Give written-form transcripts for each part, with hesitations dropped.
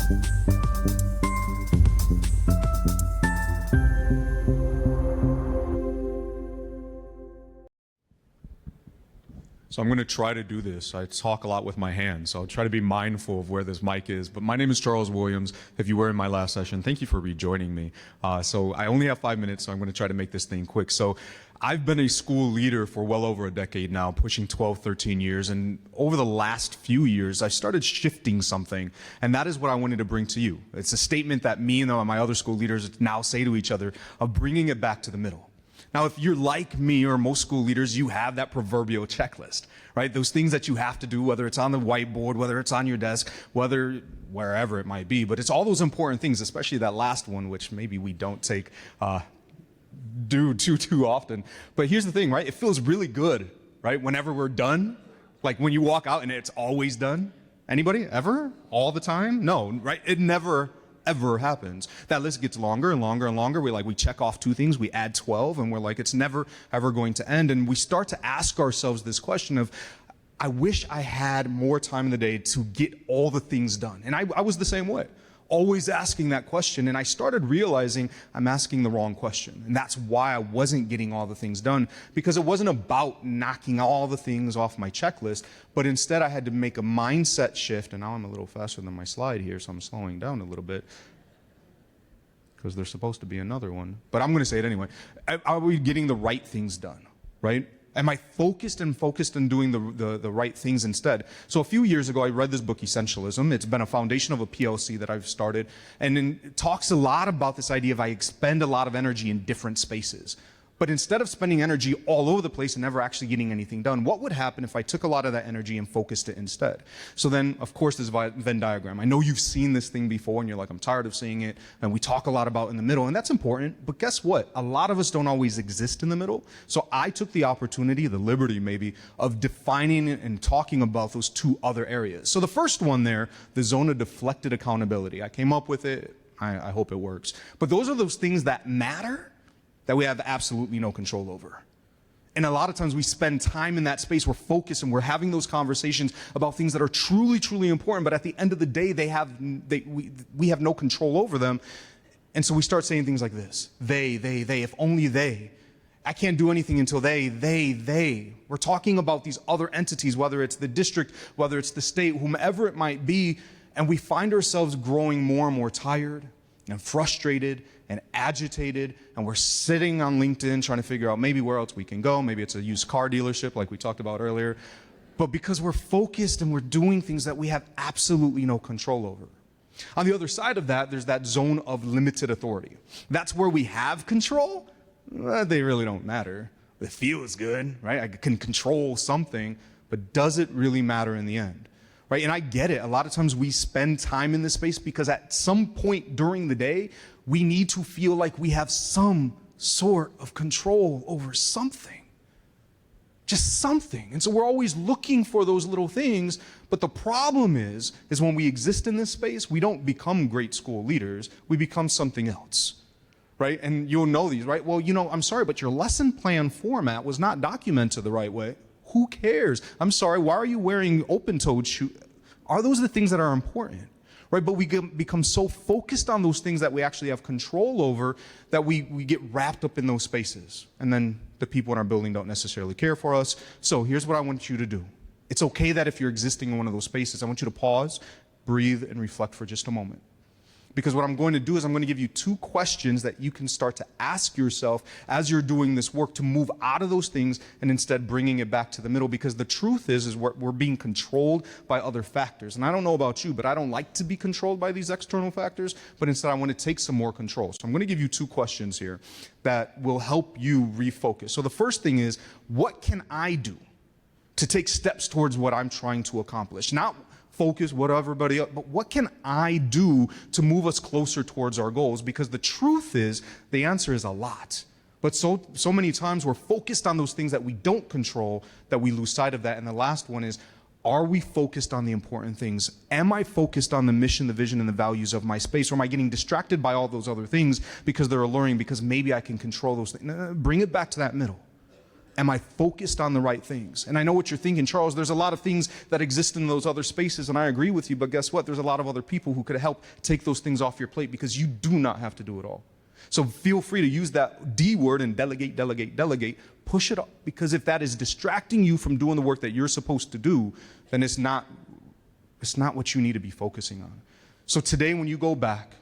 So I'm going to try to do this. I talk a lot with my hands, so I'll try to be mindful of where this mic is. But my name is Charles Williams. If you were in my last session, thank you for rejoining me. So I only have 5 minutes, so I'm going to try to make this thing quick. So I've been a school leader for well over a decade now, pushing 12, 13 years. And over the last few years, I started shifting something. And that is what I wanted to bring to you. It's a statement that me and my other school leaders now say to each other of bringing it back to the middle. Now, if you're like me or most school leaders, you have that proverbial checklist, right? Those things that you have to do, whether it's on the whiteboard, whether it's on your desk, wherever it might be. But it's all those important things, especially that last one, which maybe we don't do too often. But here's the thing, right? It feels really good, right? Whenever we're done, like when you walk out and it's always done. Anybody? Ever? All the time? No, right? It never ever happens. That list gets longer and longer and longer. We check off 2 things, we add 12, and we're like, it's never ever going to end. And we start to ask ourselves this question of, I wish I had more time in the day to get all the things done. And I was the same way, always asking that question. And I started realizing I'm asking the wrong question. And that's why I wasn't getting all the things done, because it wasn't about knocking all the things off my checklist, but instead I had to make a mindset shift. And now I'm a little faster than my slide here, so I'm slowing down a little bit, because there's supposed to be another one. But I'm going to say it anyway. Are we getting the right things done, right? Am I focused on doing the right things instead? So a few years ago, I read this book, Essentialism. It's been a foundation of a PLC that I've started. And it talks a lot about this idea of I expend a lot of energy in different spaces. But instead of spending energy all over the place and never actually getting anything done, what would happen if I took a lot of that energy and focused it instead? So then, of course, this Venn diagram. I know you've seen this thing before, and you're like, I'm tired of seeing it. And we talk a lot about in the middle, and that's important. But guess what? A lot of us don't always exist in the middle. So I took the opportunity, the liberty maybe, of defining and talking about those 2 other areas. So the first one there, the zone of deflected accountability. I came up with it. I hope it works. But those are those things that matter, that we have absolutely no control over. And a lot of times we spend time in that space, we're focused and we're having those conversations about things that are truly, truly important, but at the end of the day, we have no control over them. And so we start saying things like this: they, if only they. I can't do anything until they. We're talking about these other entities, whether it's the district, whether it's the state, whomever it might be, and we find ourselves growing more and more tired and frustrated and agitated, and we're sitting on LinkedIn trying to figure out maybe where else we can go. Maybe it's a used car dealership like we talked about earlier. But because we're focused and we're doing things that we have absolutely no control over. On the other side of that, there's that zone of limited authority. That's where we have control. They really don't matter. It feels good, right? I can control something, but does it really matter in the end? Right? And I get it. A lot of times we spend time in this space because at some point during the day, we need to feel like we have some sort of control over something. Just something. And so we're always looking for those little things. But the problem is when we exist in this space, we don't become great school leaders. We become something else. Right? And you'll know these, right? Well, I'm sorry, but your lesson plan format was not documented the right way. Who cares? I'm sorry, why are you wearing open-toed shoes? Are those the things that are important? Right? But we become so focused on those things that we actually have control over that we get wrapped up in those spaces. And then the people in our building don't necessarily care for us. So here's what I want you to do. It's okay that if you're existing in one of those spaces, I want you to pause, breathe, and reflect for just a moment. Because what I'm going to do is I'm going to give you 2 questions that you can start to ask yourself as you're doing this work to move out of those things and instead bringing it back to the middle. Because the truth is we're being controlled by other factors. And I don't know about you, but I don't like to be controlled by these external factors. But instead, I want to take some more control. So I'm going to give you 2 questions here that will help you refocus. So the first thing is, what can I do to take steps towards what I'm trying to accomplish? Not focus, what everybody else, but what can I do to move us closer towards our goals? Because the truth is, the answer is a lot. But so many times we're focused on those things that we don't control that we lose sight of that. And the last one is, are we focused on the important things? Am I focused on the mission, the vision, and the values of my space? Or am I getting distracted by all those other things because they're alluring, because maybe I can control those things? No, bring it back to that middle. am I focused on the right things? And I know what you're thinking, Charles, there's a lot of things that exist in those other spaces, and I agree with you, but guess what? There's a lot of other people who could help take those things off your plate because you do not have to do it all. So feel free to use that D word and delegate, delegate, delegate. Push it up, because if that is distracting you from doing the work that you're supposed to do, then it's not what you need to be focusing on. So today when you go back,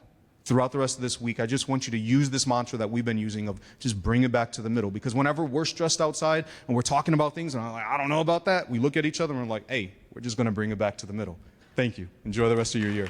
throughout the rest of this week, I just want you to use this mantra that we've been using of just bring it back to the middle. Because whenever we're stressed outside and we're talking about things and I'm like, I don't know about that, we look at each other and we're like, hey, we're just going to bring it back to the middle. Thank you. Enjoy the rest of your year.